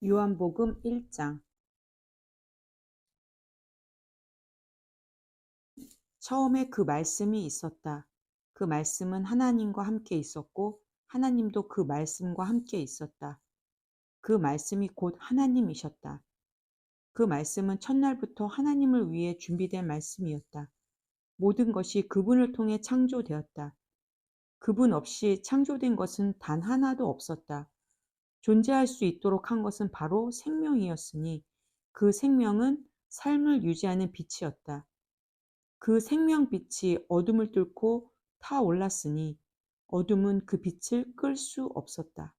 요한복음 1장. 처음에 그 말씀이 있었다. 그 말씀은 하나님과 함께 있었고 하나님도 그 말씀과 함께 있었다. 그 말씀이 곧 하나님이셨다. 그 말씀은 첫날부터 하나님을 위해 준비된 말씀이었다. 모든 것이 그분을 통해 창조되었다. 그분 없이 창조된 것은 단 하나도 없었다. 존재할 수 있도록 한 것은 바로 생명이었으니 그 생명은 삶을 유지하는 빛이었다. 그 생명빛이 어둠을 뚫고 타올랐으니 어둠은 그 빛을 끌 수 없었다.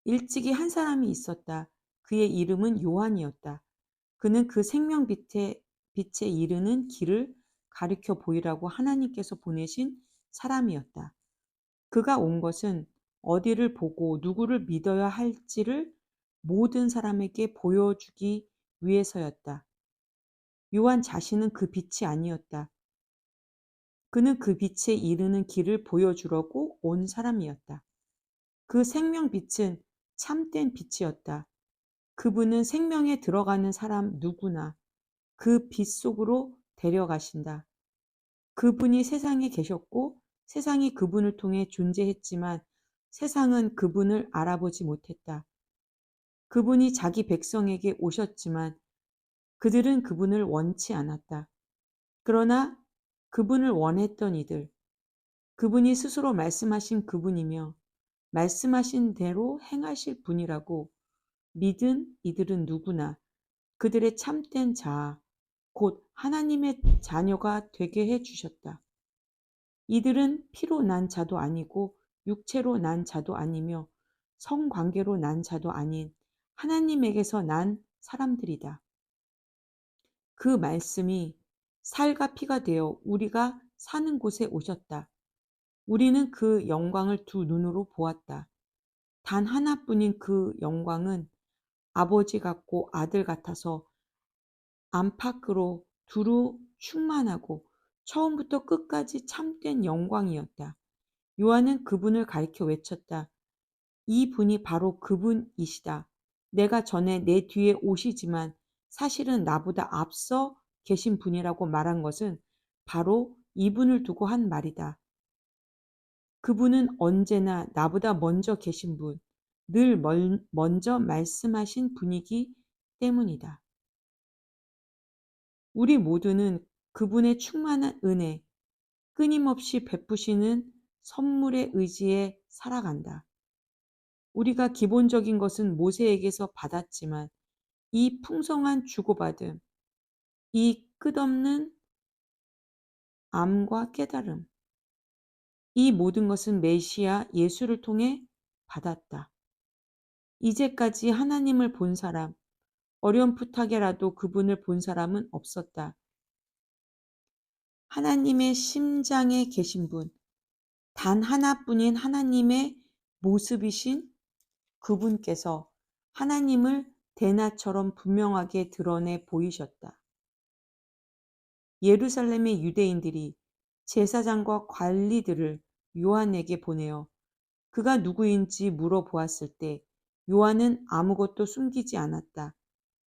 일찍이 한 사람이 있었다. 그의 이름은 요한이었다. 그는 그 빛에 이르는 길을 가리켜 보이라고 하나님께서 보내신 사람이었다. 그가 온 것은 어디를 보고 누구를 믿어야 할지를 모든 사람에게 보여주기 위해서였다. 요한 자신은 그 빛이 아니었다. 그는 그 빛에 이르는 길을 보여주려고 온 사람이었다. 그 생명빛은 참된 빛이었다. 그분은 생명에 들어가는 사람 누구나 그 빛 속으로 데려가신다. 그분이 세상에 계셨고 세상이 그분을 통해 존재했지만 세상은 그분을 알아보지 못했다. 그분이 자기 백성에게 오셨지만 그들은 그분을 원치 않았다. 그러나 그분을 원했던 이들, 그분이 스스로 말씀하신 그분이며 말씀하신 대로 행하실 분이라고 믿은 이들은 누구나 그들의 참된 자아, 곧 하나님의 자녀가 되게 해 주셨다. 이들은 피로 난 자도 아니고 육체로 난 자도 아니며 성관계로 난 자도 아닌 하나님에게서 난 사람들이다. 그 말씀이 살과 피가 되어 우리가 사는 곳에 오셨다. 우리는 그 영광을 두 눈으로 보았다. 단 하나뿐인 그 영광은 아버지 같고 아들 같아서 안팎으로 두루 충만하고 처음부터 끝까지 참된 영광이었다. 요한은 그분을 가리켜 외쳤다. 이 분이 바로 그분이시다. 내가 전에 내 뒤에 오시지만 사실은 나보다 앞서 계신 분이라고 말한 것은 바로 이분을 두고 한 말이다. 그분은 언제나 나보다 먼저 계신 분, 늘 먼저 말씀하신 분이기 때문이다. 우리 모두는 그분의 충만한 은혜, 끊임없이 베푸시는 선물의 의지에 살아간다. 우리가 기본적인 것은 모세에게서 받았지만 이 풍성한 주고받음, 이 끝없는 암과 깨달음, 이 모든 것은 메시아 예수를 통해 받았다. 이제까지 하나님을 본 사람, 어렴풋하게라도 그분을 본 사람은 없었다. 하나님의 심장에 계신 분, 단 하나뿐인 하나님의 모습이신 그분께서 하나님을 대낮처럼 분명하게 드러내 보이셨다. 예루살렘의 유대인들이 제사장과 관리들을 요한에게 보내어 그가 누구인지 물어보았을 때 요한은 아무것도 숨기지 않았다.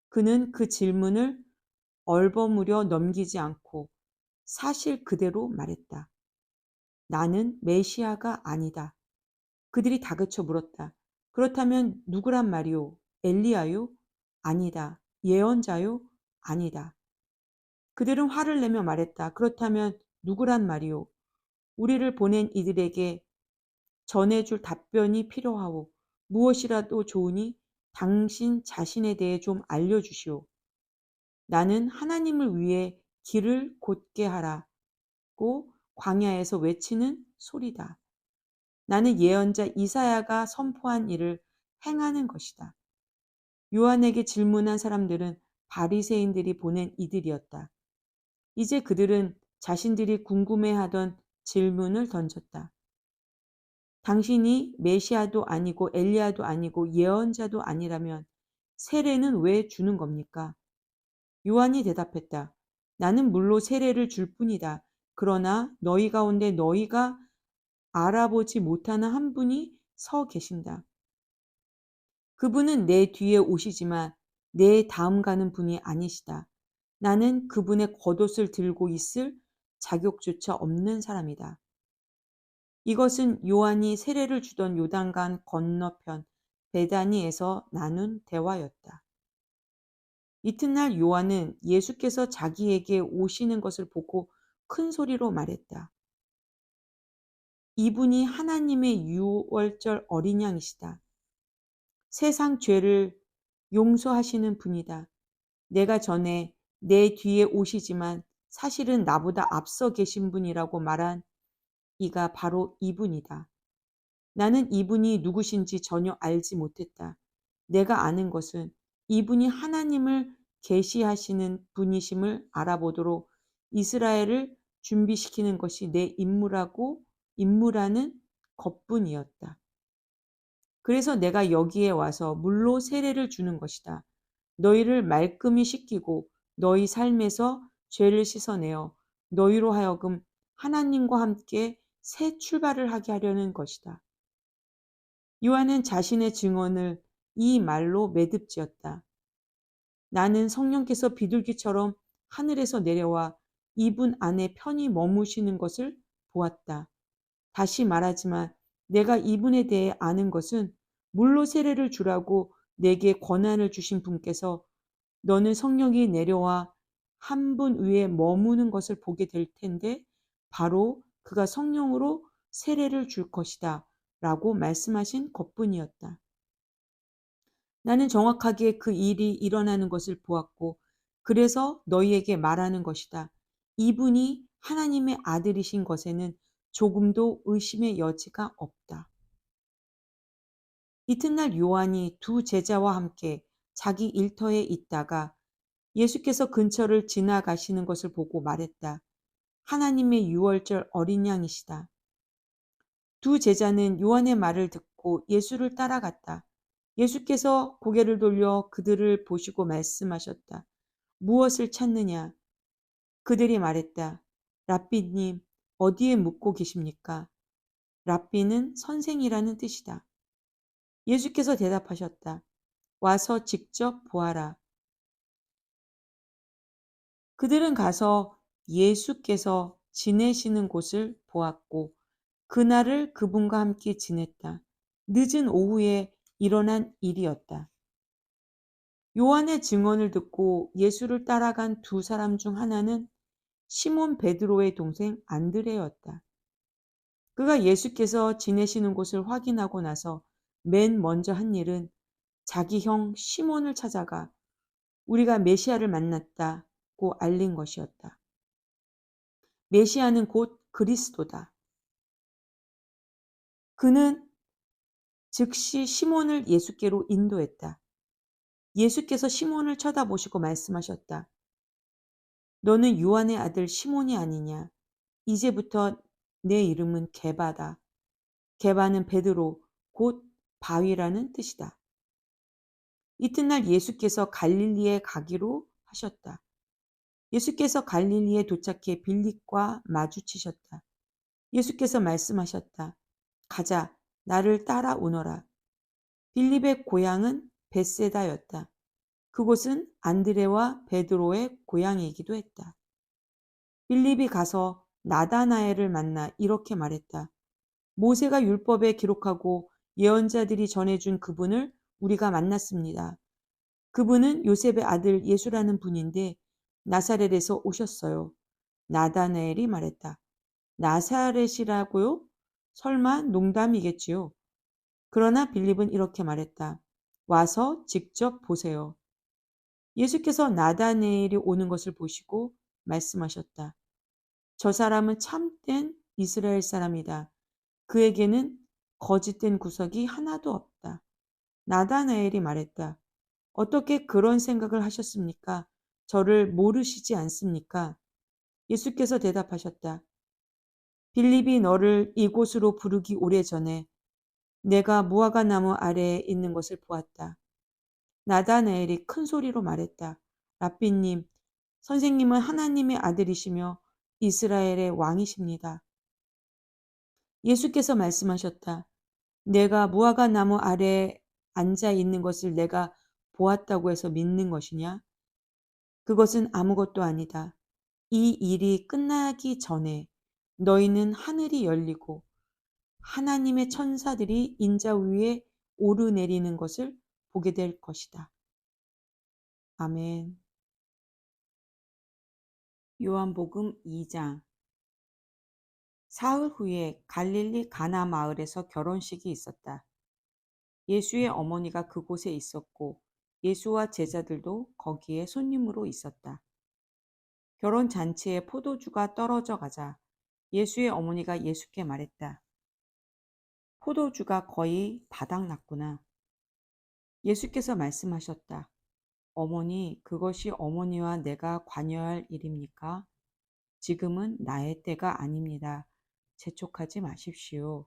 그는 그 질문을 얼버무려 넘기지 않고 사실 그대로 말했다. 나는 메시아가 아니다. 그들이 다그쳐 물었다. 그렇다면 누구란 말이오? 엘리야요? 아니다. 예언자요? 아니다. 그들은 화를 내며 말했다. 그렇다면 누구란 말이오? 우리를 보낸 이들에게 전해줄 답변이 필요하오. 무엇이라도 좋으니 당신 자신에 대해 좀 알려주시오. 나는 하나님을 위해 길을 곧게 하라고 광야에서 외치는 소리다. 나는 예언자 이사야가 선포한 일을 행하는 것이다. 요한에게 질문한 사람들은 바리새인들이 보낸 이들이었다. 이제 그들은 자신들이 궁금해하던 질문을 던졌다. 당신이 메시아도 아니고 엘리야도 아니고 예언자도 아니라면 세례는 왜 주는 겁니까? 요한이 대답했다. 나는 물로 세례를 줄 뿐이다. 그러나 너희 가운데 너희가 알아보지 못하는 한 분이 서 계신다. 그분은 내 뒤에 오시지만 내 다음 가는 분이 아니시다. 나는 그분의 겉옷을 들고 있을 자격조차 없는 사람이다. 이것은 요한이 세례를 주던 요단강 건너편 베다니에서 나눈 대화였다. 이튿날 요한은 예수께서 자기에게 오시는 것을 보고 큰 소리로 말했다. 이분이 하나님의 유월절 어린 양이시다. 세상 죄를 용서하시는 분이다. 내가 전에 내 뒤에 오시지만 사실은 나보다 앞서 계신 분이라고 말한 이가 바로 이분이다. 나는 이분이 누구신지 전혀 알지 못했다. 내가 아는 것은 이분이 하나님을 계시하시는 분이심을 알아보도록 이스라엘을 준비시키는 것이 내 임무라는 것뿐이었다. 그래서 내가 여기에 와서 물로 세례를 주는 것이다. 너희를 말끔히 씻기고 너희 삶에서 죄를 씻어내어 너희로 하여금 하나님과 함께 새 출발을 하게 하려는 것이다. 요한은 자신의 증언을 이 말로 매듭지었다. 나는 성령께서 비둘기처럼 하늘에서 내려와 이분 안에 편히 머무시는 것을 보았다. 다시 말하지만 내가 이분에 대해 아는 것은 물로 세례를 주라고 내게 권한을 주신 분께서 너는 성령이 내려와 한 분 위에 머무는 것을 보게 될 텐데 바로 그가 성령으로 세례를 줄 것이다 라고 말씀하신 것뿐이었다. 나는 정확하게 그 일이 일어나는 것을 보았고 그래서 너희에게 말하는 것이다. 이분이 하나님의 아들이신 것에는 조금도 의심의 여지가 없다. 이튿날 요한이 두 제자와 함께 자기 일터에 있다가 예수께서 근처를 지나가시는 것을 보고 말했다. 하나님의 유월절 어린 양이시다. 두 제자는 요한의 말을 듣고 예수를 따라갔다. 예수께서 고개를 돌려 그들을 보시고 말씀하셨다. 무엇을 찾느냐? 그들이 말했다. 랍비님, 어디에 묵고 계십니까? 랍비는 선생이라는 뜻이다. 예수께서 대답하셨다. 와서 직접 보아라. 그들은 가서 예수께서 지내시는 곳을 보았고 그날을 그분과 함께 지냈다. 늦은 오후에 일어난 일이었다. 요한의 증언을 듣고 예수를 따라간 두 사람 중 하나는 시몬 베드로의 동생 안드레였다. 그가 예수께서 지내시는 곳을 확인하고 나서 맨 먼저 한 일은 자기 형 시몬을 찾아가 우리가 메시아를 만났다고 알린 것이었다. 메시아는 곧 그리스도다. 그는 즉시 시몬을 예수께로 인도했다. 예수께서 시몬을 쳐다보시고 말씀하셨다. 너는 요한의 아들 시몬이 아니냐? 이제부터 내 이름은 게바다. 게바는 베드로, 곧 바위라는 뜻이다. 이튿날 예수께서 갈릴리에 가기로 하셨다. 예수께서 갈릴리에 도착해 빌립과 마주치셨다. 예수께서 말씀하셨다. 가자, 나를 따라오너라. 빌립의 고향은 벳세다였다. 그곳은 안드레와 베드로의 고향이기도 했다. 빌립이 가서 나다나엘을 만나 이렇게 말했다. 모세가 율법에 기록하고 예언자들이 전해준 그분을 우리가 만났습니다. 그분은 요셉의 아들 예수라는 분인데 나사렛에서 오셨어요. 나다나엘이 말했다. 나사렛이라고요? 설마 농담이겠지요. 그러나 빌립은 이렇게 말했다. 와서 직접 보세요. 예수께서 나다나엘이 오는 것을 보시고 말씀하셨다. 저 사람은 참된 이스라엘 사람이다. 그에게는 거짓된 구석이 하나도 없다. 나다나엘이 말했다. 어떻게 그런 생각을 하셨습니까? 저를 모르시지 않습니까? 예수께서 대답하셨다. 빌립이 너를 이곳으로 부르기 오래전에 내가 무화과 나무 아래에 있는 것을 보았다. 나다나엘이 큰 소리로 말했다. 랍비님, 선생님은 하나님의 아들이시며 이스라엘의 왕이십니다. 예수께서 말씀하셨다. 내가 무화과 나무 아래에 앉아 있는 것을 내가 보았다고 해서 믿는 것이냐? 그것은 아무것도 아니다. 이 일이 끝나기 전에 너희는 하늘이 열리고 하나님의 천사들이 인자 위에 오르내리는 것을 보게 될 것이다. 아멘. 요한복음 2장. 사흘 후에 갈릴리 가나 마을에서 결혼식이 있었다. 예수의 어머니가 그곳에 있었고 예수와 제자들도 거기에 손님으로 있었다. 결혼 잔치에 포도주가 떨어져 가자 예수의 어머니가 예수께 말했다. 포도주가 거의 바닥났구나. 예수께서 말씀하셨다. 어머니, 그것이 어머니와 내가 관여할 일입니까? 지금은 나의 때가 아닙니다. 재촉하지 마십시오.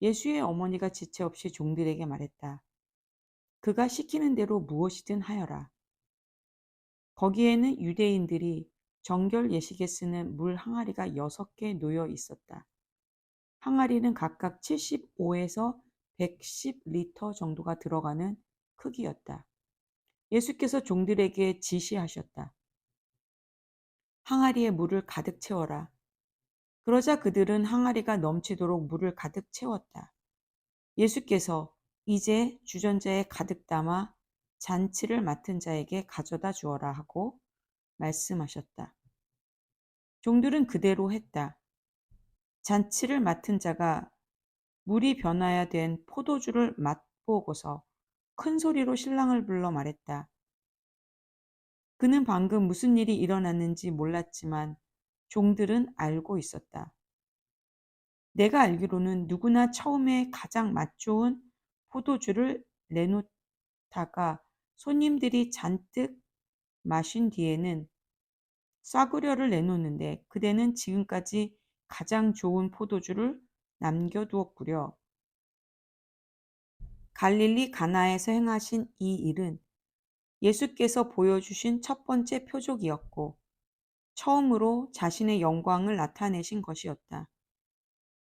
예수의 어머니가 지체 없이 종들에게 말했다. 그가 시키는 대로 무엇이든 하여라. 거기에는 유대인들이 정결 예식에 쓰는 물 항아리가 6개 놓여 있었다. 항아리는 각각 75에서 110리터 정도가 들어가는 크기였다. 예수께서 종들에게 지시하셨다. 항아리에 물을 가득 채워라. 그러자 그들은 항아리가 넘치도록 물을 가득 채웠다. 예수께서 이제 주전자에 가득 담아 잔치를 맡은 자에게 가져다 주어라 하고 말씀하셨다. 종들은 그대로 했다. 잔치를 맡은 자가 물이 변화야 된 포도주를 맛보고서 큰 소리로 신랑을 불러 말했다. 그는 방금 무슨 일이 일어났는지 몰랐지만 종들은 알고 있었다. 내가 알기로는 누구나 처음에 가장 맛 좋은 포도주를 내놓다가 손님들이 잔뜩 마신 뒤에는 싸구려를 내놓는데 그대는 지금까지 가장 좋은 포도주를 남겨두었구려. 갈릴리 가나에서 행하신 이 일은 예수께서 보여주신 첫 번째 표적이었고 처음으로 자신의 영광을 나타내신 것이었다.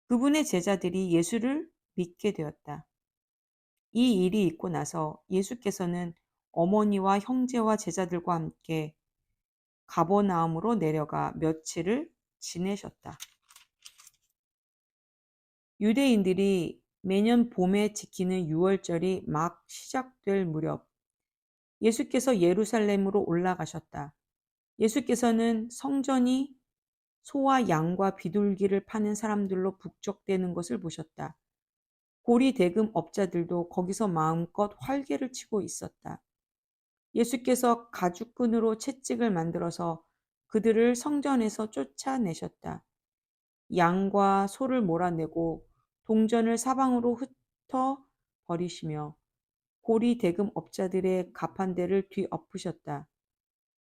그분의 제자들이 예수를 믿게 되었다. 이 일이 있고 나서 예수께서는 어머니와 형제와 제자들과 함께 가버나움으로 내려가 며칠을 지내셨다. 유대인들이 매년 봄에 지키는 유월절이 막 시작될 무렵 예수께서 예루살렘으로 올라가셨다. 예수께서는 성전이 소와 양과 비둘기를 파는 사람들로 북적대는 것을 보셨다. 고리 대금 업자들도 거기서 마음껏 활개를 치고 있었다. 예수께서 가죽끈으로 채찍을 만들어서 그들을 성전에서 쫓아내셨다. 양과 소를 몰아내고 동전을 사방으로 흩어 버리시며 고리 대금 업자들의 가판대를 뒤엎으셨다.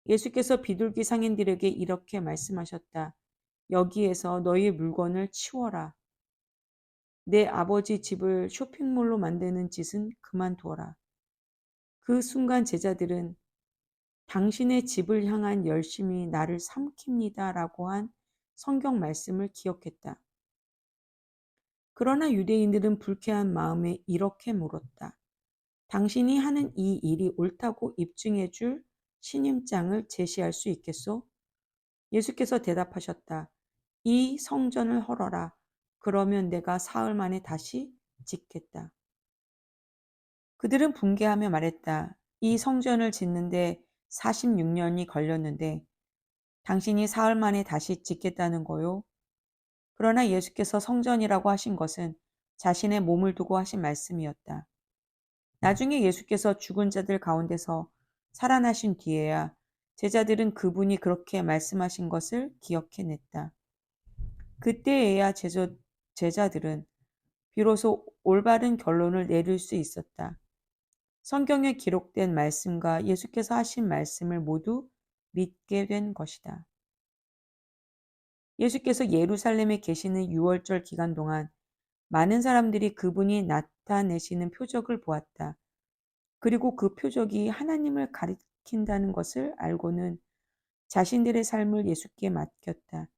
예수께서 비둘기 상인들에게 이렇게 말씀하셨다. 여기에서 너희 물건을 치워라. 내 아버지 집을 쇼핑몰로 만드는 짓은 그만두어라. 그 순간 제자들은 당신의 집을 향한 열심이 나를 삼킵니다 라고 한 성경 말씀을 기억했다. 그러나 유대인들은 불쾌한 마음에 이렇게 물었다. 당신이 하는 이 일이 옳다고 입증해 줄 신임장을 제시할 수 있겠소? 예수께서 대답하셨다. 이 성전을 헐어라. 그러면 내가 사흘 만에 다시 짓겠다. 그들은 분개하며 말했다. 이 성전을 짓는데 46년이 걸렸는데 당신이 사흘 만에 다시 짓겠다는 거요? 그러나 예수께서 성전이라고 하신 것은 자신의 몸을 두고 하신 말씀이었다. 나중에 예수께서 죽은 자들 가운데서 살아나신 뒤에야 제자들은 그분이 그렇게 말씀하신 것을 기억해냈다. 그때에야 제자들은 비로소 올바른 결론을 내릴 수 있었다. 성경에 기록된 말씀과 예수께서 하신 말씀을 모두 믿게 된 것이다. 예수께서 예루살렘에 계시는 유월절 기간 동안 많은 사람들이 그분이 나타내시는 표적을 보았다. 그리고 그 표적이 하나님을 가리킨다는 것을 알고는 자신들의 삶을 예수께 맡겼다.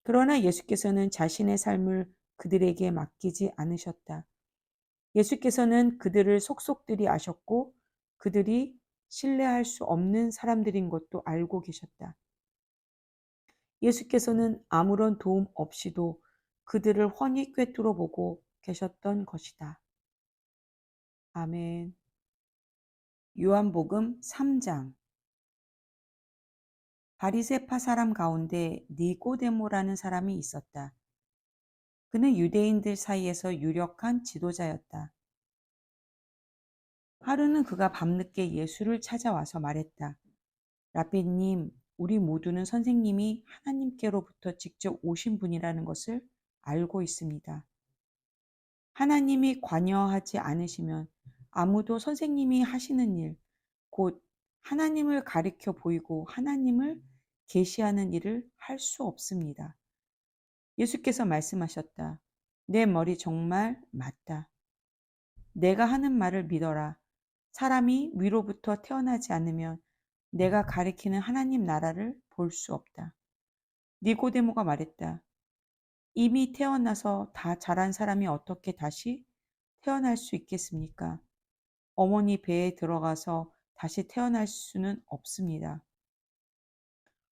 그러나 예수께서는 자신의 삶을 그들에게 맡기지 않으셨다. 예수께서는 그들을 속속들이 아셨고 그들이 신뢰할 수 없는 사람들인 것도 알고 계셨다. 예수께서는 아무런 도움 없이도 그들을 훤히 꿰뚫어 보고 계셨던 것이다. 아멘. 요한복음 3장. 바리새파 사람 가운데 니고데모라는 사람이 있었다. 그는 유대인들 사이에서 유력한 지도자였다. 하루는 그가 밤늦게 예수를 찾아와서 말했다. 라삐님, 우리 모두는 선생님이 하나님께로부터 직접 오신 분이라는 것을 알고 있습니다. 하나님이 관여하지 않으시면 아무도 선생님이 하시는 일, 곧 하나님을 가리켜 보이고 하나님을 계시하는 일을 할 수 없습니다. 예수께서 말씀하셨다. 내 말이 정말 맞다. 내가 하는 말을 믿어라. 사람이 위로부터 태어나지 않으면 내가 가리키는 하나님 나라를 볼 수 없다. 니고데모가 말했다. 이미 태어나서 다 자란 사람이 어떻게 다시 태어날 수 있겠습니까? 어머니 배에 들어가서 다시 태어날 수는 없습니다.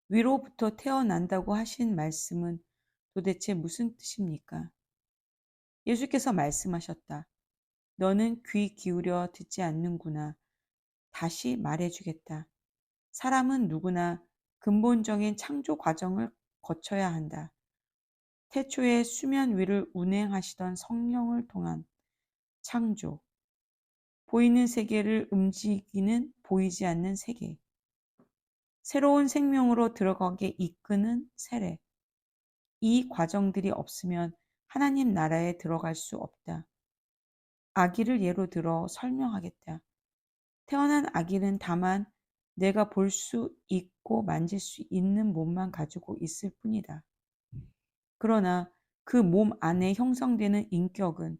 위로부터 태어난다고 하신 말씀은 도대체 무슨 뜻입니까? 예수께서 말씀하셨다. 너는 귀 기울여 듣지 않는구나. 다시 말해주겠다. 사람은 누구나 근본적인 창조 과정을 거쳐야 한다. 태초에 수면 위를 운행하시던 성령을 통한 창조, 보이는 세계를 움직이는 보이지 않는 세계, 새로운 생명으로 들어가게 이끄는 세례. 이 과정들이 없으면 하나님 나라에 들어갈 수 없다. 아기를 예로 들어 설명하겠다. 태어난 아기는 다만 내가 볼 수 있고 만질 수 있는 몸만 가지고 있을 뿐이다. 그러나 그 몸 안에 형성되는 인격은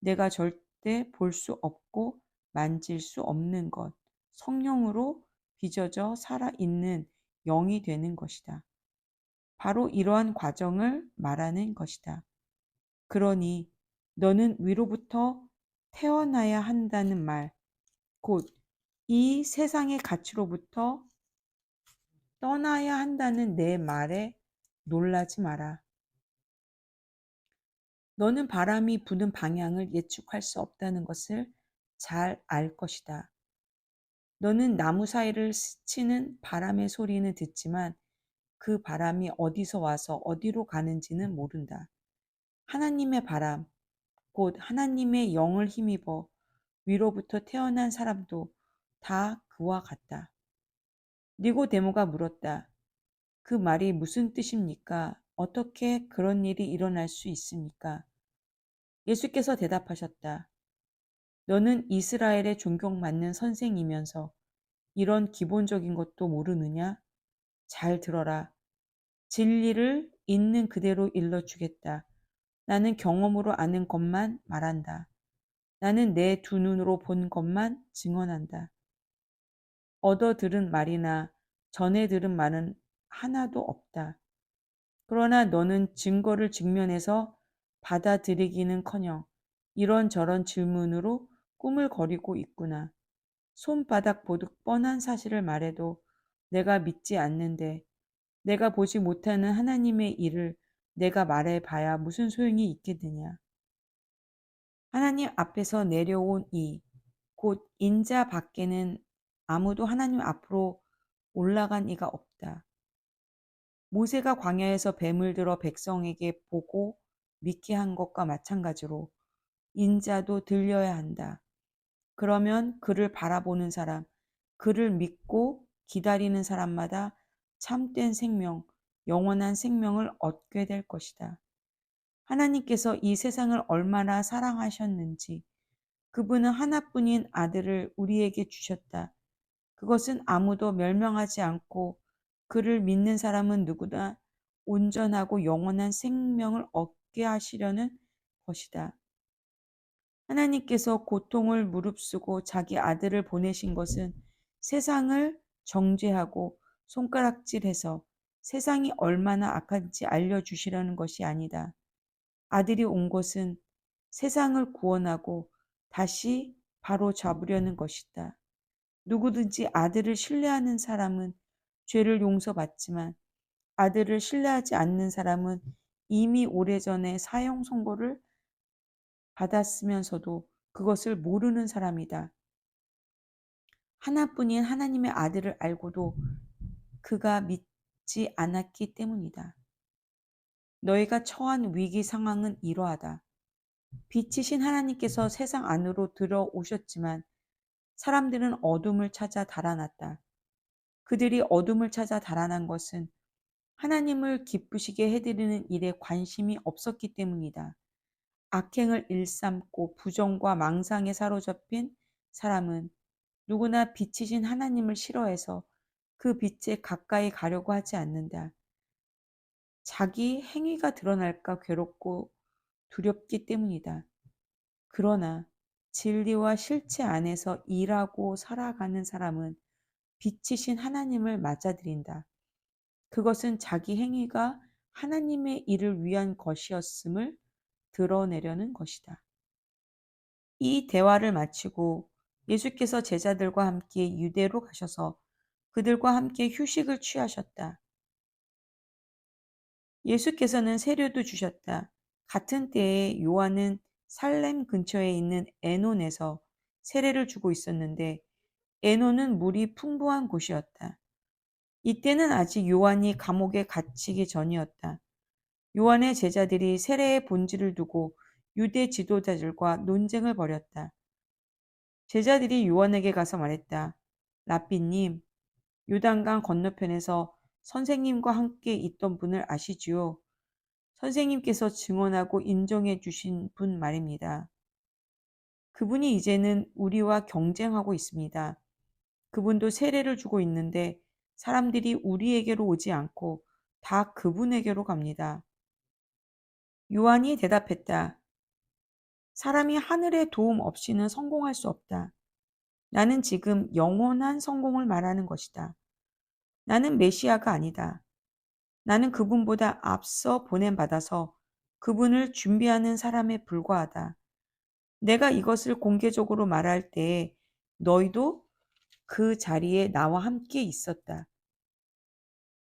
내가 절대 볼 수 없고 만질 수 없는 것, 성령으로 빚어져 살아있는 영이 되는 것이다. 바로 이러한 과정을 말하는 것이다. 그러니 너는 위로부터 태어나야 한다는 말, 곧 이 세상의 가치로부터 떠나야 한다는 내 말에 놀라지 마라. 너는 바람이 부는 방향을 예측할 수 없다는 것을 잘 알 것이다. 너는 나무 사이를 스치는 바람의 소리는 듣지만 그 바람이 어디서 와서 어디로 가는지는 모른다. 하나님의 바람, 곧 하나님의 영을 힘입어 위로부터 태어난 사람도 다 그와 같다. 니고데모가 물었다. 그 말이 무슨 뜻입니까? 어떻게 그런 일이 일어날 수 있습니까? 예수께서 대답하셨다. 너는 이스라엘의 존경받는 선생이면서 이런 기본적인 것도 모르느냐? 잘 들어라. 진리를 있는 그대로 일러주겠다. 나는 경험으로 아는 것만 말한다. 나는 내 두 눈으로 본 것만 증언한다. 얻어 들은 말이나 전에 들은 말은 하나도 없다. 그러나 너는 증거를 직면해서 받아들이기는커녕 이런저런 질문으로 꾸물거리고 있구나. 손바닥 보듯 뻔한 사실을 말해도 내가 믿지 않는데 내가 보지 못하는 하나님의 일을 내가 말해봐야 무슨 소용이 있겠느냐. 하나님 앞에서 내려온 곧 인자 밖에는 아무도 하나님 앞으로 올라간 이가 없다. 모세가 광야에서 뱀을 들어 백성에게 보고 믿게 한 것과 마찬가지로 인자도 들려야 한다. 그러면 그를 바라보는 사람, 그를 믿고 기다리는 사람마다 참된 생명, 영원한 생명을 얻게 될 것이다. 하나님께서 이 세상을 얼마나 사랑하셨는지 그분은 하나뿐인 아들을 우리에게 주셨다. 그것은 아무도 멸망하지 않고 그를 믿는 사람은 누구나 온전하고 영원한 생명을 얻게 하시려는 것이다. 하나님께서 고통을 무릅쓰고 자기 아들을 보내신 것은 세상을 정죄하고 손가락질해서 세상이 얼마나 악한지 알려주시려는 것이 아니다. 아들이 온 것은 세상을 구원하고 다시 바로 잡으려는 것이다. 누구든지 아들을 신뢰하는 사람은 죄를 용서받지만 아들을 신뢰하지 않는 사람은 이미 오래전에 사형 선고를 받았으면서도 그것을 모르는 사람이다. 하나뿐인 하나님의 아들을 알고도 그가 믿지 않았기 때문이다. 너희가 처한 위기 상황은 이러하다. 빛이신 하나님께서 세상 안으로 들어오셨지만 사람들은 어둠을 찾아 달아났다. 그들이 어둠을 찾아 달아난 것은 하나님을 기쁘시게 해드리는 일에 관심이 없었기 때문이다. 악행을 일삼고 부정과 망상에 사로잡힌 사람은 누구나 빛이신 하나님을 싫어해서 그 빛에 가까이 가려고 하지 않는다. 자기 행위가 드러날까 괴롭고 두렵기 때문이다. 그러나 진리와 실체 안에서 일하고 살아가는 사람은 빛이신 하나님을 맞아들인다. 그것은 자기 행위가 하나님의 일을 위한 것이었음을 드러내려는 것이다. 이 대화를 마치고 예수께서 제자들과 함께 유대로 가셔서 그들과 함께 휴식을 취하셨다. 예수께서는 세례도 주셨다. 같은 때에 요한은 살렘 근처에 있는 에논에서 세례를 주고 있었는데 에논은 물이 풍부한 곳이었다. 이때는 아직 요한이 감옥에 갇히기 전이었다. 요한의 제자들이 세례의 본질을 두고 유대 지도자들과 논쟁을 벌였다. 제자들이 요한에게 가서 말했다. 라삐님, 요단강 건너편에서 선생님과 함께 있던 분을 아시지요? 선생님께서 증언하고 인정해 주신 분 말입니다. 그분이 이제는 우리와 경쟁하고 있습니다. 그분도 세례를 주고 있는데 사람들이 우리에게로 오지 않고 다 그분에게로 갑니다. 요한이 대답했다. 사람이 하늘의 도움 없이는 성공할 수 없다. 나는 지금 영원한 성공을 말하는 것이다. 나는 메시아가 아니다. 나는 그분보다 앞서 보냄받아서 그분을 준비하는 사람에 불과하다. 내가 이것을 공개적으로 말할 때에 너희도 그 자리에 나와 함께 있었다.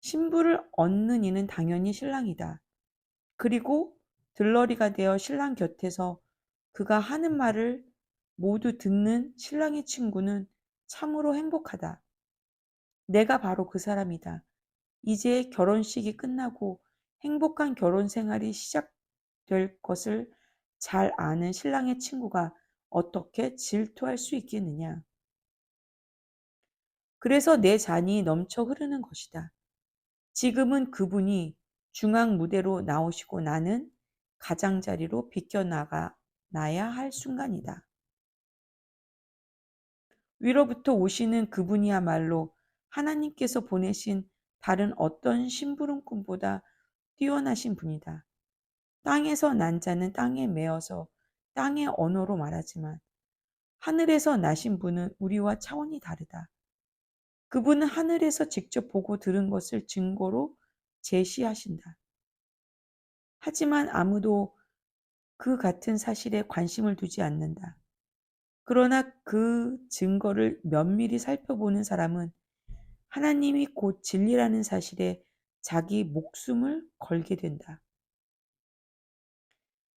신부를 얻는 이는 당연히 신랑이다. 그리고 들러리가 되어 신랑 곁에서 그가 하는 말을 모두 듣는 신랑의 친구는 참으로 행복하다. 내가 바로 그 사람이다. 이제 결혼식이 끝나고 행복한 결혼 생활이 시작될 것을 잘 아는 신랑의 친구가 어떻게 질투할 수 있겠느냐. 그래서 내 잔이 넘쳐 흐르는 것이다. 지금은 그분이 중앙 무대로 나오시고 나는 가장자리로 비껴나야 할 순간이다. 위로부터 오시는 그분이야말로 하나님께서 보내신 다른 어떤 심부름꾼보다 뛰어나신 분이다. 땅에서 난 자는 땅에 매어서 땅의 언어로 말하지만 하늘에서 나신 분은 우리와 차원이 다르다. 그분은 하늘에서 직접 보고 들은 것을 증거로 제시하신다. 하지만 아무도 그 같은 사실에 관심을 두지 않는다. 그러나 그 증거를 면밀히 살펴보는 사람은 하나님이 곧 진리라는 사실에 자기 목숨을 걸게 된다.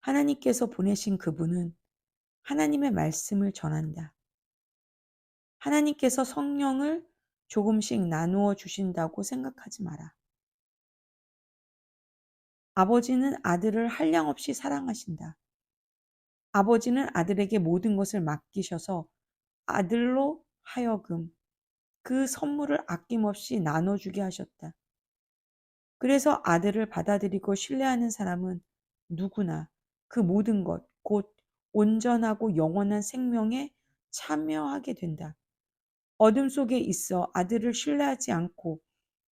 하나님께서 보내신 그분은 하나님의 말씀을 전한다. 하나님께서 성령을 조금씩 나누어 주신다고 생각하지 마라. 아버지는 아들을 한량없이 사랑하신다. 아버지는 아들에게 모든 것을 맡기셔서 아들로 하여금 그 선물을 아낌없이 나눠주게 하셨다. 그래서 아들을 받아들이고 신뢰하는 사람은 누구나 그 모든 것, 곧 온전하고 영원한 생명에 참여하게 된다. 어둠 속에 있어 아들을 신뢰하지 않고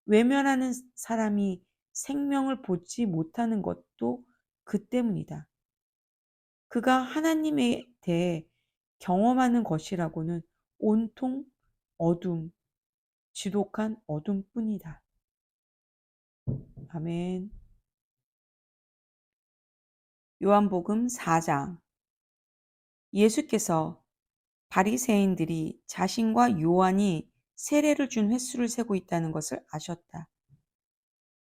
외면하는 사람이 생명을 보지 못하는 것도 그 때문이다. 그가 하나님에 대해 경험하는 것이라고는 온통 어둠, 지독한 어둠뿐이다. 아멘. 요한복음 4장. 예수께서 바리새인들이 자신과 요한이 세례를 준 횟수를 세고 있다는 것을 아셨다.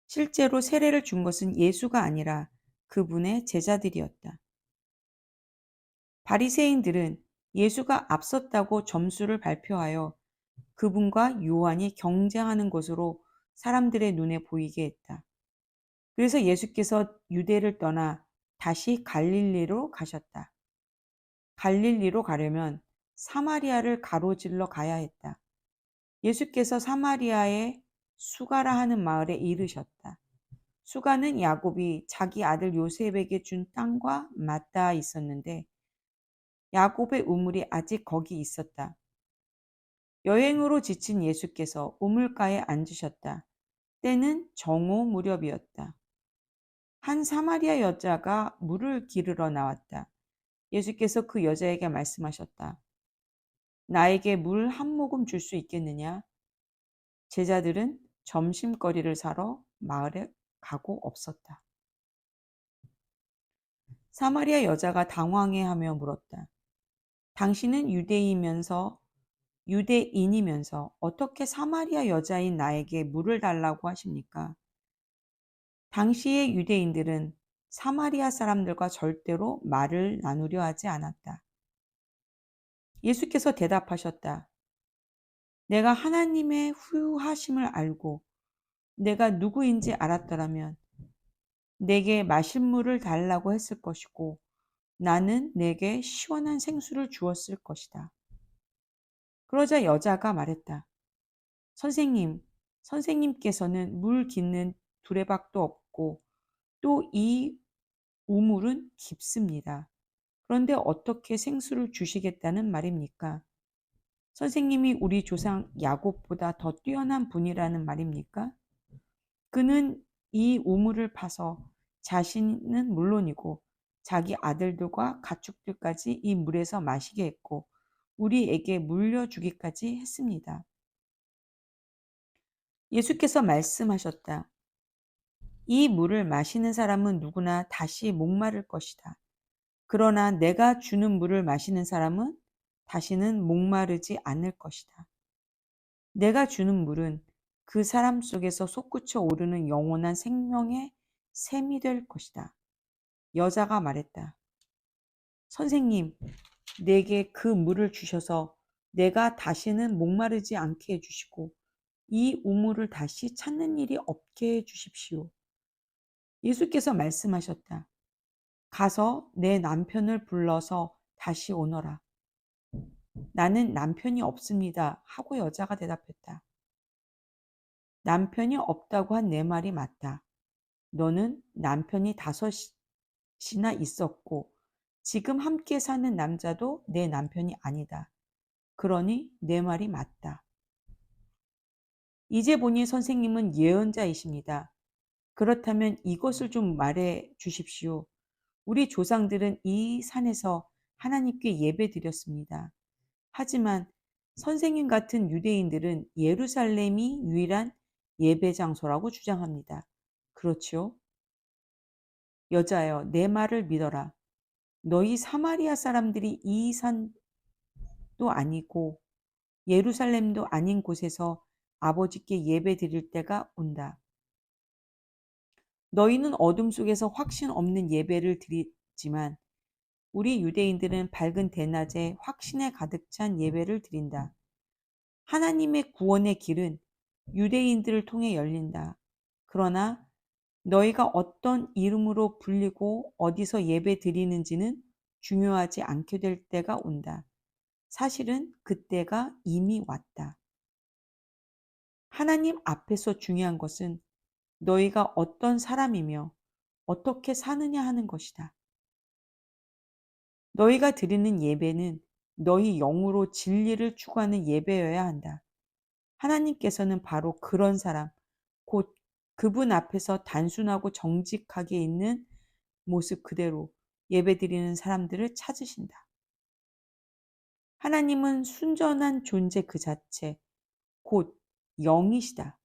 실제로 세례를 준 것은 예수가 아니라 그분의 제자들이었다. 바리새인들은 예수가 앞섰다고 점수를 발표하여 그분과 요한이 경쟁하는 것으로 사람들의 눈에 보이게 했다. 그래서 예수께서 유대를 떠나 다시 갈릴리로 가셨다. 갈릴리로 가려면 사마리아를 가로질러 가야 했다. 예수께서 사마리아의 수가라 하는 마을에 이르셨다. 수가는 야곱이 자기 아들 요셉에게 준 땅과 맞닿아 있었는데 야곱의 우물이 아직 거기 있었다. 여행으로 지친 예수께서 우물가에 앉으셨다. 때는 정오 무렵이었다. 한 사마리아 여자가 물을 기르러 나왔다. 예수께서 그 여자에게 말씀하셨다. 나에게 물 한 모금 줄 수 있겠느냐? 제자들은 점심거리를 사러 마을에 가고 없었다. 사마리아 여자가 당황해하며 물었다. 당신은 유대인이면서 어떻게 사마리아 여자인 나에게 물을 달라고 하십니까? 당시의 유대인들은 사마리아 사람들과 절대로 말을 나누려 하지 않았다. 예수께서 대답하셨다. 내가 하나님의 후하심을 알고 내가 누구인지 알았더라면 내게 마실 물을 달라고 했을 것이고 나는 내게 시원한 생수를 주었을 것이다. 그러자 여자가 말했다. 선생님, 선생님께서는 물 깃는 두레박도 없고 또 이 우물은 깊습니다. 그런데 어떻게 생수를 주시겠다는 말입니까? 선생님이 우리 조상 야곱보다 더 뛰어난 분이라는 말입니까? 그는 이 우물을 파서 자신은 물론이고 자기 아들들과 가축들까지 이 물에서 마시게 했고 우리에게 물려주기까지 했습니다. 예수께서 말씀하셨다. 이 물을 마시는 사람은 누구나 다시 목마를 것이다. 그러나 내가 주는 물을 마시는 사람은 다시는 목마르지 않을 것이다. 내가 주는 물은 그 사람 속에서 솟구쳐 오르는 영원한 생명의 샘이 될 것이다. 여자가 말했다. 선생님, 내게 그 물을 주셔서 내가 다시는 목마르지 않게 해주시고 이 우물을 다시 찾는 일이 없게 해주십시오. 예수께서 말씀하셨다. 가서 내 남편을 불러서 다시 오너라. 나는 남편이 없습니다. 하고 여자가 대답했다. 남편이 없다고 한 내 말이 맞다. 너는 남편이 5이나 있었고 지금 함께 사는 남자도 내 남편이 아니다. 그러니 내 말이 맞다. 이제 보니 선생님은 예언자이십니다. 그렇다면 이것을 좀 말해 주십시오. 우리 조상들은 이 산에서 하나님께 예배드렸습니다. 하지만 선생님 같은 유대인들은 예루살렘이 유일한 예배 장소라고 주장합니다. 그렇지요? 여자여, 내 말을 믿어라. 너희 사마리아 사람들이 이 산도 아니고 예루살렘도 아닌 곳에서 아버지께 예배 드릴 때가 온다. 너희는 어둠 속에서 확신 없는 예배를 드리지만 우리 유대인들은 밝은 대낮에 확신에 가득 찬 예배를 드린다. 하나님의 구원의 길은 유대인들을 통해 열린다. 그러나 너희가 어떤 이름으로 불리고 어디서 예배 드리는지는 중요하지 않게 될 때가 온다. 사실은 그때가 이미 왔다. 하나님 앞에서 중요한 것은 너희가 어떤 사람이며 어떻게 사느냐 하는 것이다. 너희가 드리는 예배는 너희 영으로 진리를 추구하는 예배여야 한다. 하나님께서는 바로 그런 사람, 곧 그분 앞에서 단순하고 정직하게 있는 모습 그대로 예배드리는 사람들을 찾으신다. 하나님은 순전한 존재 그 자체, 곧 영이시다.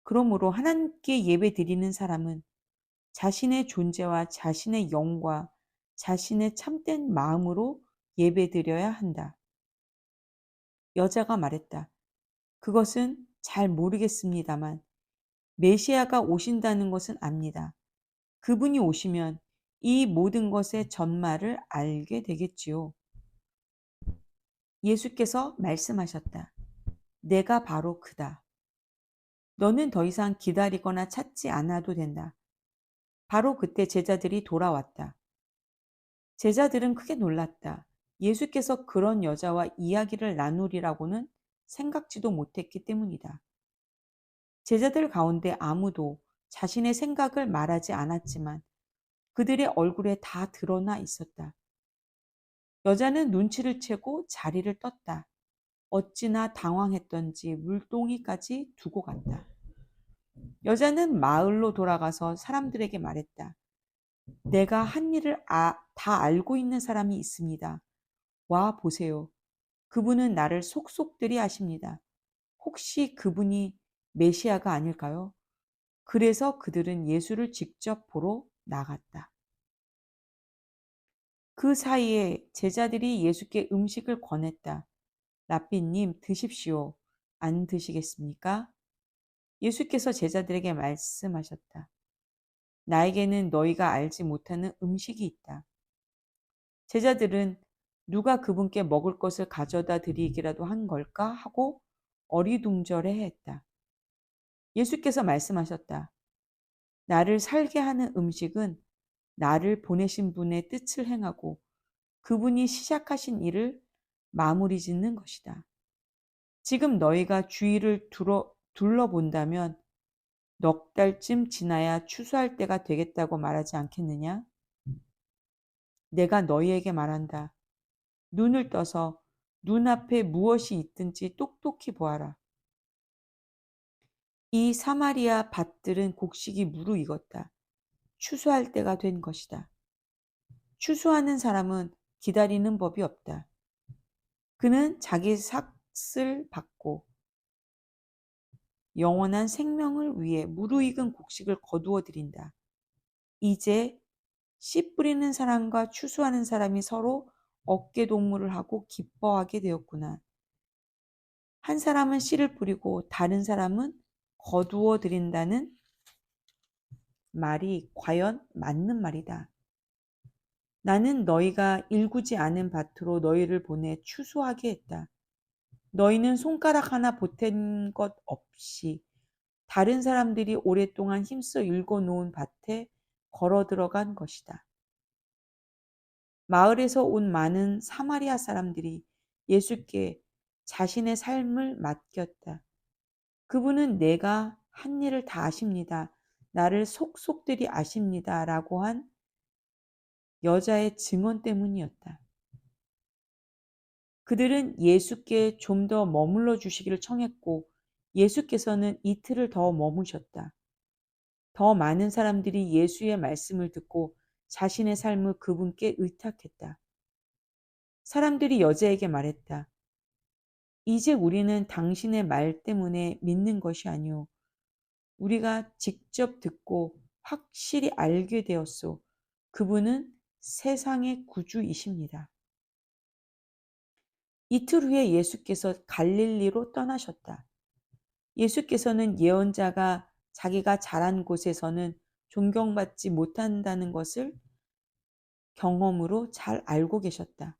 그러므로 하나님께 예배드리는 사람은 자신의 존재와 자신의 영과 자신의 참된 마음으로 예배드려야 한다. 여자가 말했다. 그것은 잘 모르겠습니다만 메시아가 오신다는 것은 압니다. 그분이 오시면 이 모든 것의 전말을 알게 되겠지요. 예수께서 말씀하셨다. 내가 바로 그다. 너는 더 이상 기다리거나 찾지 않아도 된다. 바로 그때 제자들이 돌아왔다. 제자들은 크게 놀랐다. 예수께서 그런 여자와 이야기를 나누리라고는 생각지도 못했기 때문이다. 제자들 가운데 아무도 자신의 생각을 말하지 않았지만 그들의 얼굴에 다 드러나 있었다. 여자는 눈치를 채고 자리를 떴다. 어찌나 당황했던지 물동이까지 두고 갔다. 여자는 마을로 돌아가서 사람들에게 말했다. 내가 한 일을 다 알고 있는 사람이 있습니다. 와 보세요. 그분은 나를 속속들이 아십니다. 혹시 그분이 메시아가 아닐까요? 그래서 그들은 예수를 직접 보러 나갔다. 그 사이에 제자들이 예수께 음식을 권했다. 랍비님, 드십시오. 안 드시겠습니까? 예수께서 제자들에게 말씀하셨다. 나에게는 너희가 알지 못하는 음식이 있다. 제자들은 누가 그분께 먹을 것을 가져다 드리기라도 한 걸까 하고 어리둥절해 했다. 예수께서 말씀하셨다. 나를 살게 하는 음식은 나를 보내신 분의 뜻을 행하고 그분이 시작하신 일을 마무리 짓는 것이다. 지금 너희가 주위를 둘러본다면 넉 달쯤 지나야 추수할 때가 되겠다고 말하지 않겠느냐? 내가 너희에게 말한다. 눈을 떠서 눈앞에 무엇이 있든지 똑똑히 보아라. 이 사마리아 밭들은 곡식이 무르익었다. 추수할 때가 된 것이다. 추수하는 사람은 기다리는 법이 없다. 그는 자기 삭을 받고 영원한 생명을 위해 무르익은 곡식을 거두어 드린다. 이제 씨 뿌리는 사람과 추수하는 사람이 서로 어깨 동무를 하고 기뻐하게 되었구나. 한 사람은 씨를 뿌리고 다른 사람은 거두어 드린다는 말이 과연 맞는 말이다. 나는 너희가 일구지 않은 밭으로 너희를 보내 추수하게 했다. 너희는 손가락 하나 보탠 것 없이 다른 사람들이 오랫동안 힘써 일궈 놓은 밭에 걸어 들어간 것이다. 마을에서 온 많은 사마리아 사람들이 예수께 자신의 삶을 맡겼다. 그분은 내가 한 일을 다 아십니다. 나를 속속들이 아십니다. 라고 한 여자의 증언 때문이었다. 그들은 예수께 좀 더 머물러 주시기를 청했고 예수께서는 이틀을 더 머무셨다. 더 많은 사람들이 예수의 말씀을 듣고 자신의 삶을 그분께 의탁했다. 사람들이 여자에게 말했다. 이제 우리는 당신의 말 때문에 믿는 것이 아니오. 우리가 직접 듣고 확실히 알게 되었소. 그분은 세상의 구주이십니다. 이틀 후에 예수께서 갈릴리로 떠나셨다. 예수께서는 예언자가 자기가 자란 곳에서는 존경받지 못한다는 것을 경험으로 잘 알고 계셨다.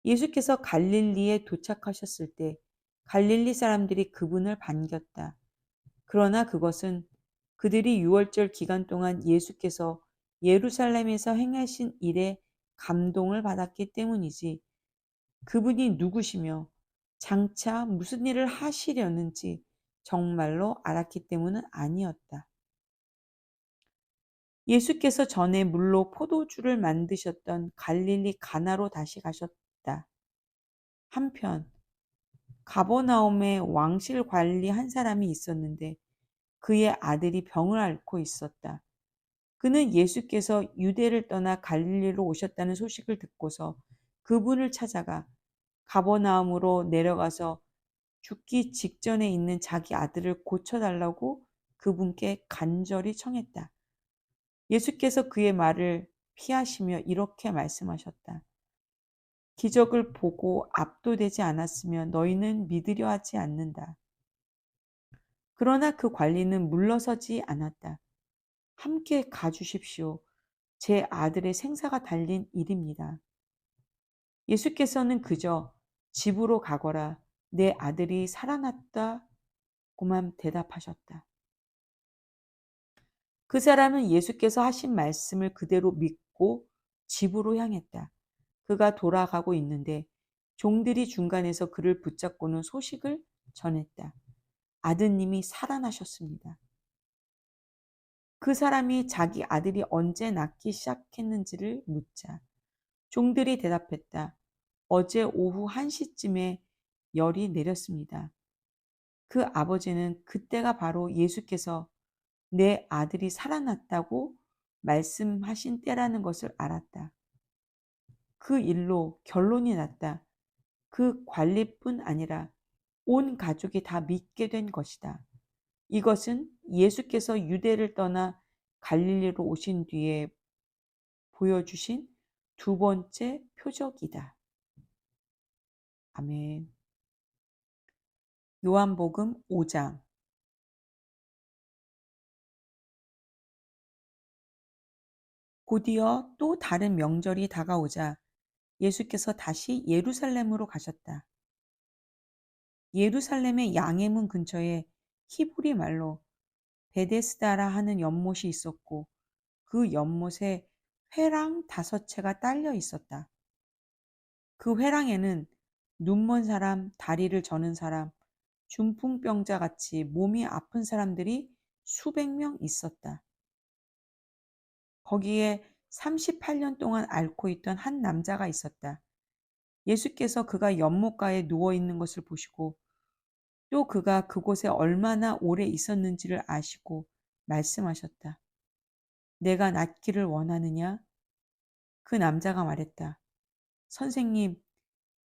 예수께서 갈릴리에 도착하셨을 때 갈릴리 사람들이 그분을 반겼다. 그러나 그것은 그들이 유월절 기간 동안 예수께서 예루살렘에서 행하신 일에 감동을 받았기 때문이지 그분이 누구시며 장차 무슨 일을 하시려는지 정말로 알았기 때문은 아니었다. 예수께서 전에 물로 포도주를 만드셨던 갈릴리 가나로 다시 가셨다. 한편 가버나움에 왕실 관리 한 사람이 있었는데 그의 아들이 병을 앓고 있었다. 그는 예수께서 유대를 떠나 갈릴리로 오셨다는 소식을 듣고서 그분을 찾아가 가버나움으로 내려가서 죽기 직전에 있는 자기 아들을 고쳐달라고 그분께 간절히 청했다. 예수께서 그의 말을 피하시며 이렇게 말씀하셨다. 기적을 보고 압도되지 않았으면 너희는 믿으려 하지 않는다. 그러나 그 관리는 물러서지 않았다. 함께 가주십시오. 제 아들의 생사가 달린 일입니다. 예수께서는 그저 집으로 가거라. 내 아들이 살아났다고만 대답하셨다. 그 사람은 예수께서 하신 말씀을 그대로 믿고 집으로 향했다. 그가 돌아가고 있는데 종들이 중간에서 그를 붙잡고는 소식을 전했다. 아드님이 살아나셨습니다. 그 사람이 자기 아들이 언제 낫기 시작했는지를 묻자 종들이 대답했다. 어제 오후 1시쯤에 열이 내렸습니다. 그 아버지는 그때가 바로 예수께서 내 아들이 살아났다고 말씀하신 때라는 것을 알았다. 그 일로 결론이 났다. 그 관리뿐 아니라 온 가족이 다 믿게 된 것이다. 이것은 예수께서 유대를 떠나 갈릴리로 오신 뒤에 보여주신 두 번째 표적이다. 아멘. 요한복음 5장. 곧이어 또 다른 명절이 다가오자 예수께서 다시 예루살렘으로 가셨다. 예루살렘의 양의 문 근처에 히브리 말로 베데스다라 하는 연못이 있었고 그 연못에 회랑 5채가 딸려 있었다. 그 회랑에는 눈먼 사람, 다리를 저는 사람, 중풍병자 같이 몸이 아픈 사람들이 수백 명 있었다. 거기에 38년 동안 앓고 있던 한 남자가 있었다. 예수께서 그가 연못가에 누워 있는 것을 보시고 또 그가 그곳에 얼마나 오래 있었는지를 아시고 말씀하셨다. 내가 낫기를 원하느냐? 그 남자가 말했다. 선생님,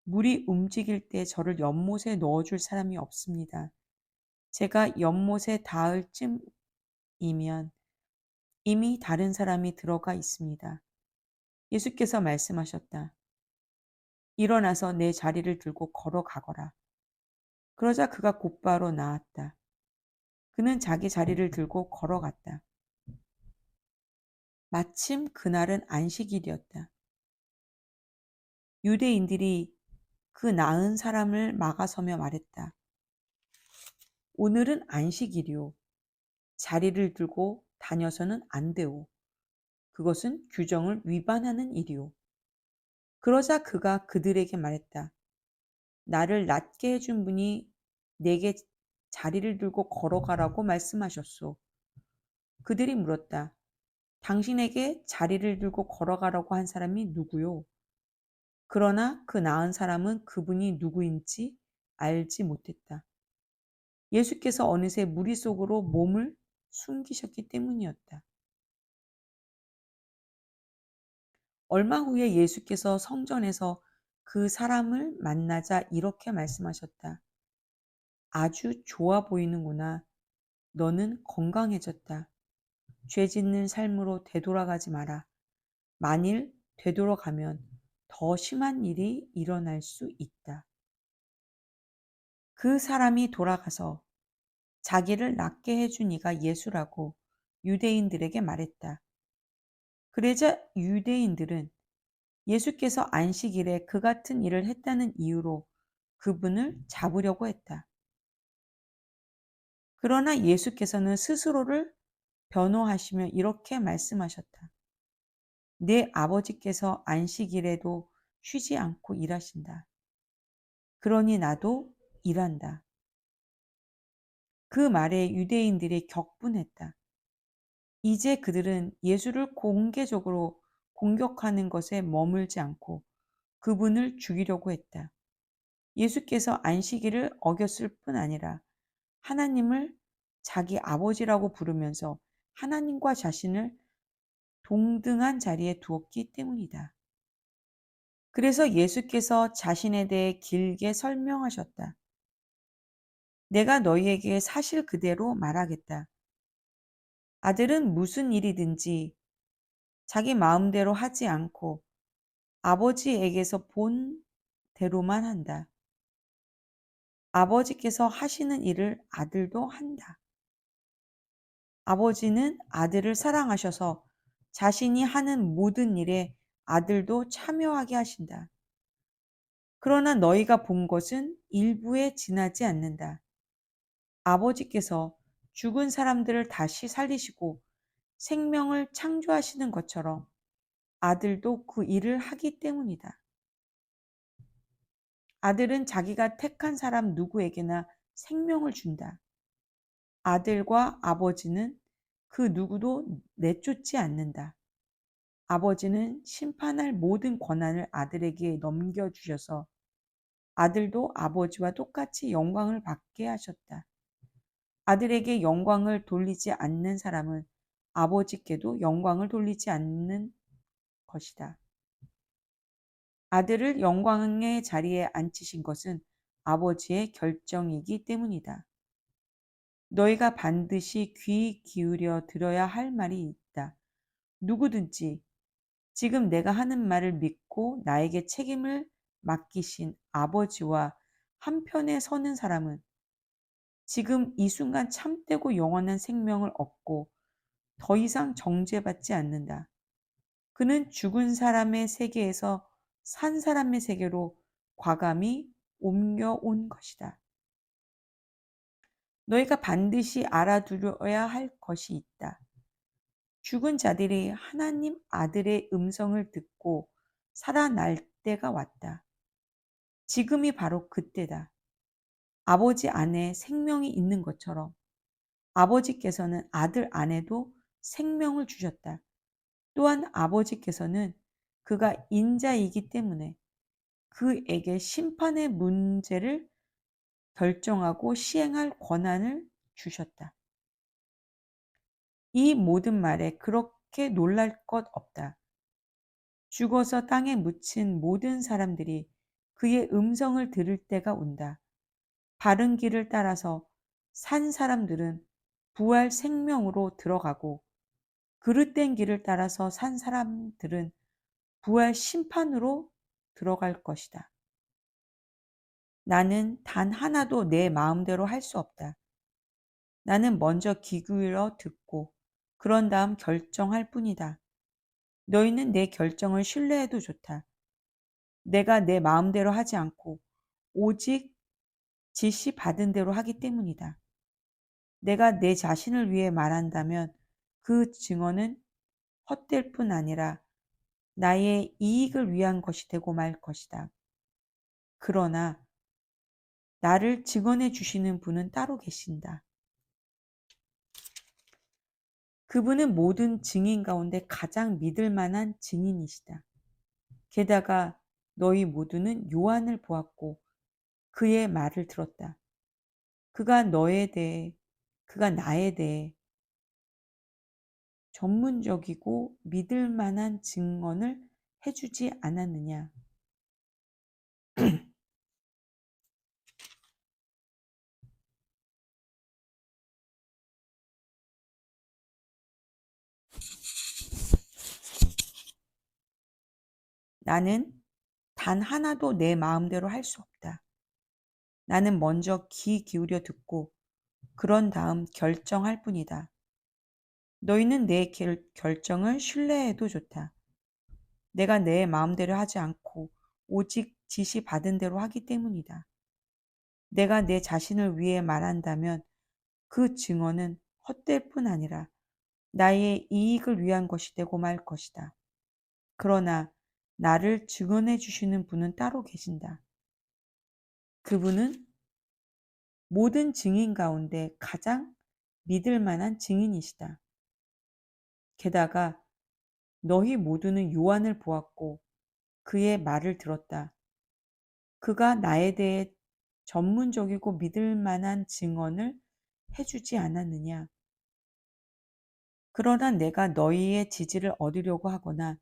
물이 움직일 때 저를 연못에 넣어줄 사람이 없습니다. 제가 연못에 닿을 쯤이면 이미 다른 사람이 들어가 있습니다. 예수께서 말씀하셨다. 일어나서 내 자리를 들고 걸어가거라. 그러자 그가 곧바로 나았다. 그는 자기 자리를 들고 걸어갔다. 마침 그날은 안식일이었다. 유대인들이 그 나은 사람을 막아서며 말했다. 오늘은 안식일이오. 자리를 들고 다녀서는 안 되오. 그것은 규정을 위반하는 일이오. 그러자 그가 그들에게 말했다. 나를 낫게 해준 분이 내게 자리를 들고 걸어가라고 말씀하셨소. 그들이 물었다. 당신에게 자리를 들고 걸어가라고 한 사람이 누구요? 그러나 그 나은 사람은 그분이 누구인지 알지 못했다. 예수께서 어느새 무리 속으로 몸을 숨기셨기 때문이었다. 얼마 후에 예수께서 성전에서 그 사람을 만나자 이렇게 말씀하셨다. 아주 좋아 보이는구나. 너는 건강해졌다. 죄 짓는 삶으로 되돌아가지 마라. 만일 되돌아가면 더 심한 일이 일어날 수 있다. 그 사람이 돌아가서 자기를 낫게 해준 이가 예수라고 유대인들에게 말했다. 그러자 유대인들은 예수께서 안식일에 그 같은 일을 했다는 이유로 그분을 잡으려고 했다. 그러나 예수께서는 스스로를 변호하시며 이렇게 말씀하셨다. 내 아버지께서 안식일에도 쉬지 않고 일하신다. 그러니 나도 일한다. 그 말에 유대인들이 격분했다. 이제 그들은 예수를 공개적으로 공격하는 것에 머물지 않고 그분을 죽이려고 했다. 예수께서 안식일을 어겼을 뿐 아니라 하나님을 자기 아버지라고 부르면서 하나님과 자신을 동등한 자리에 두었기 때문이다. 그래서 예수께서 자신에 대해 길게 설명하셨다. 내가 너희에게 사실 그대로 말하겠다. 아들은 무슨 일이든지 자기 마음대로 하지 않고 아버지에게서 본 대로만 한다. 아버지께서 하시는 일을 아들도 한다. 아버지는 아들을 사랑하셔서 자신이 하는 모든 일에 아들도 참여하게 하신다. 그러나 너희가 본 것은 일부에 지나지 않는다. 아버지께서 죽은 사람들을 다시 살리시고 생명을 창조하시는 것처럼 아들도 그 일을 하기 때문이다. 아들은 자기가 택한 사람 누구에게나 생명을 준다. 아들과 아버지는 그 누구도 내쫓지 않는다. 아버지는 심판할 모든 권한을 아들에게 넘겨주셔서 아들도 아버지와 똑같이 영광을 받게 하셨다. 아들에게 영광을 돌리지 않는 사람은 아버지께도 영광을 돌리지 않는 것이다. 아들을 영광의 자리에 앉히신 것은 아버지의 결정이기 때문이다. 너희가 반드시 귀 기울여 들어야 할 말이 있다. 누구든지 지금 내가 하는 말을 믿고 나에게 책임을 맡기신 아버지와 한편에 서는 사람은 지금 이 순간 참되고 영원한 생명을 얻고 더 이상 정죄받지 않는다. 그는 죽은 사람의 세계에서 산 사람의 세계로 과감히 옮겨온 것이다. 너희가 반드시 알아두려야 할 것이 있다. 죽은 자들이 하나님 아들의 음성을 듣고 살아날 때가 왔다. 지금이 바로 그때다. 아버지 안에 생명이 있는 것처럼 아버지께서는 아들 안에도 생명을 주셨다. 또한 아버지께서는 그가 인자이기 때문에 그에게 심판의 문제를 결정하고 시행할 권한을 주셨다. 이 모든 말에 그렇게 놀랄 것 없다. 죽어서 땅에 묻힌 모든 사람들이 그의 음성을 들을 때가 온다. 바른 길을 따라서 산 사람들은 부활 생명으로 들어가고 그릇된 길을 따라서 산 사람들은 부활 심판으로 들어갈 것이다. 나는 단 하나도 내 마음대로 할 수 없다. 나는 먼저 귀 기울여 듣고 그런 다음 결정할 뿐이다. 너희는 내 결정을 신뢰해도 좋다. 내가 내 마음대로 하지 않고 오직 지시 받은 대로 하기 때문이다. 내가 내 자신을 위해 말한다면 그 증언은 헛될 뿐 아니라 나의 이익을 위한 것이 되고 말 것이다. 그러나 나를 증언해 주시는 분은 따로 계신다. 그분은 모든 증인 가운데 가장 믿을 만한 증인이시다. 게다가 너희 모두는 요한을 보았고 그의 말을 들었다. 그가 나에 대해 전문적이고 믿을 만한 증언을 해주지 않았느냐. 나는 단 하나도 내 마음대로 할 수 없다. 나는 먼저 귀 기울여 듣고 그런 다음 결정할 뿐이다. 너희는 내 결정을 신뢰해도 좋다. 내가 내 마음대로 하지 않고 오직 지시 받은 대로 하기 때문이다. 내가 내 자신을 위해 말한다면 그 증언은 헛될 뿐 아니라 나의 이익을 위한 것이 되고 말 것이다. 그러나 나를 증언해 주시는 분은 따로 계신다. 그분은 모든 증인 가운데 가장 믿을 만한 증인이시다. 게다가 너희 모두는 요한을 보았고 그의 말을 들었다. 그가 나에 대해 전문적이고 믿을 만한 증언을 해주지 않았느냐. 그러나 내가 너희의 지지를 얻으려고 하거나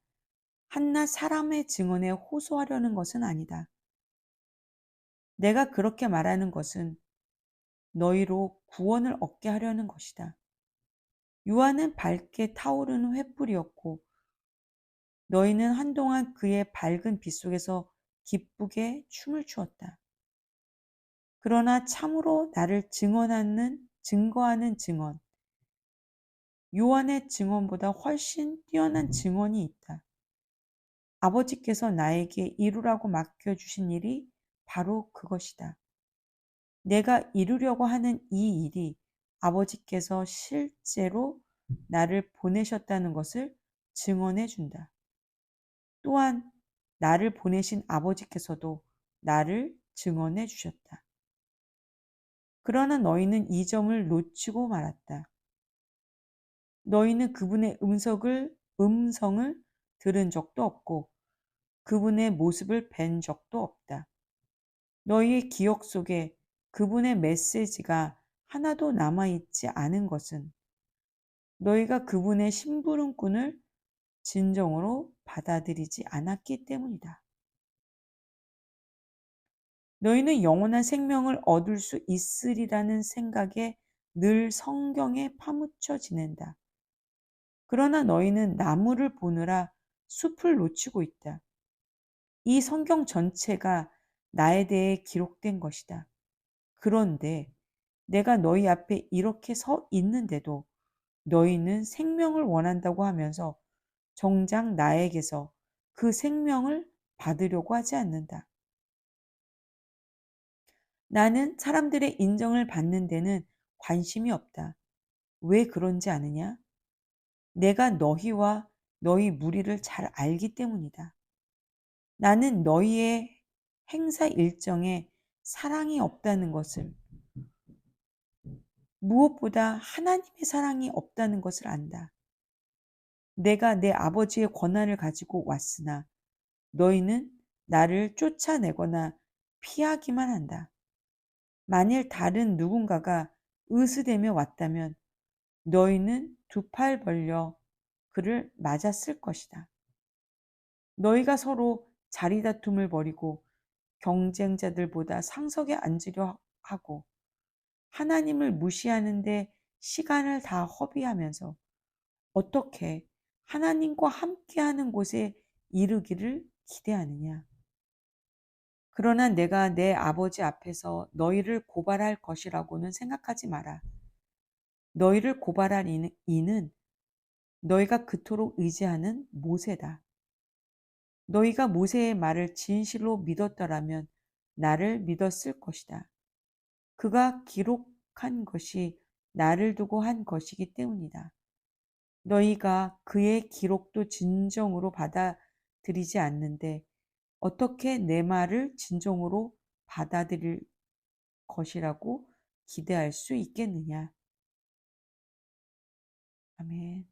한낱 사람의 증언에 호소하려는 것은 아니다. 내가 그렇게 말하는 것은 너희로 구원을 얻게 하려는 것이다. 요한은 밝게 타오르는 횃불이었고 너희는 한동안 그의 밝은 빛 속에서 기쁘게 춤을 추었다. 그러나 참으로 나를 증거하는 증언, 요한의 증언보다 훨씬 뛰어난 증언이 있다. 아버지께서 나에게 이루라고 맡겨주신 일이 바로 그것이다. 내가 이루려고 하는 이 일이 아버지께서 실제로 나를 보내셨다는 것을 증언해 준다. 또한 나를 보내신 아버지께서도 나를 증언해 주셨다. 그러나 너희는 이 점을 놓치고 말았다. 너희는 그분의 음성을 들은 적도 없고 그분의 모습을 뵌 적도 없다. 너희의 기억 속에 그분의 메시지가 하나도 남아있지 않은 것은 너희가 그분의 심부름꾼을 진정으로 받아들이지 않았기 때문이다. 너희는 영원한 생명을 얻을 수 있으리라는 생각에 늘 성경에 파묻혀 지낸다. 그러나 너희는 나무를 보느라 숲을 놓치고 있다. 이 성경 전체가 나에 대해 기록된 것이다. 그런데 내가 너희 앞에 이렇게 서 있는데도 너희는 생명을 원한다고 하면서 정작 나에게서 그 생명을 받으려고 하지 않는다. 나는 사람들의 인정을 받는 데는 관심이 없다. 왜 그런지 아느냐? 내가 너희와 너희 무리를 잘 알기 때문이다. 나는 너희의 행사 일정에 사랑이 없다는 것을, 무엇보다 하나님의 사랑이 없다는 것을 안다. 내가 내 아버지의 권한을 가지고 왔으나 너희는 나를 쫓아내거나 피하기만 한다. 만일 다른 누군가가 의스대며 왔다면 너희는 두 팔 벌려 그를 맞았을 것이다. 너희가 서로 자리다툼을 벌이고 경쟁자들보다 상석에 앉으려 하고 하나님을 무시하는데 시간을 다 허비하면서 어떻게 하나님과 함께하는 곳에 이르기를 기대하느냐. 그러나 내가 내 아버지 앞에서 너희를 고발할 것이라고는 생각하지 마라. 너희를 고발할 이는 너희가 그토록 의지하는 모세다. 너희가 모세의 말을 진실로 믿었더라면 나를 믿었을 것이다. 그가 기록한 것이 나를 두고 한 것이기 때문이다. 너희가 그의 기록도 진정으로 받아들이지 않는데 어떻게 내 말을 진정으로 받아들일 것이라고 기대할 수 있겠느냐. 아멘.